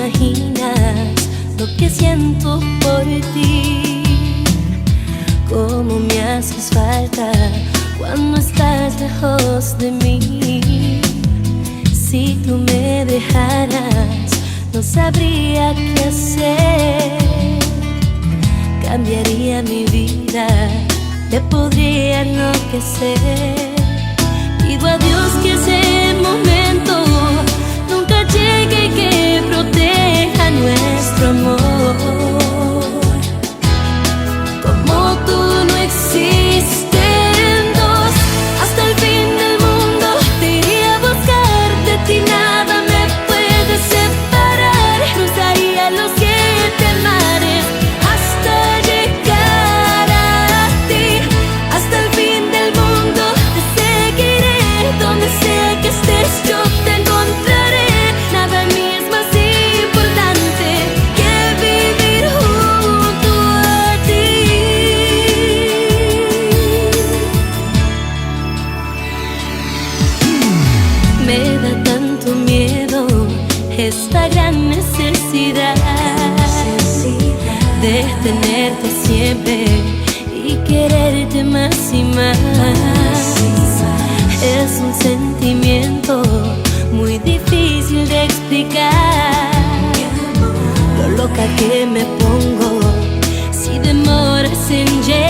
imaginas lo que siento por ti. Cómo me haces falta cuando estás lejos de mí. Si tú me dejaras, no sabría qué hacer. Cambiaría mi vida, te podría enloquecer. Pido a Dios que ese momento nunca llegue y que proteja nuestro amor. Como tú no existen dos, hasta el fin del mundo te iría a buscarte, a ti nada me puede separar. Cruzaría los 7 mares hasta llegar a ti. Hasta el fin del mundo te seguiré, donde sea que estés yo te encontraré. Nada en mí es más importante que vivir junto a ti. Me da tanto miedo esta gran necesidad de tenerte siempre y quererte más y más. Es un sentimiento muy difícil de explicar. Lo loca que me pongo si demoras en llegar.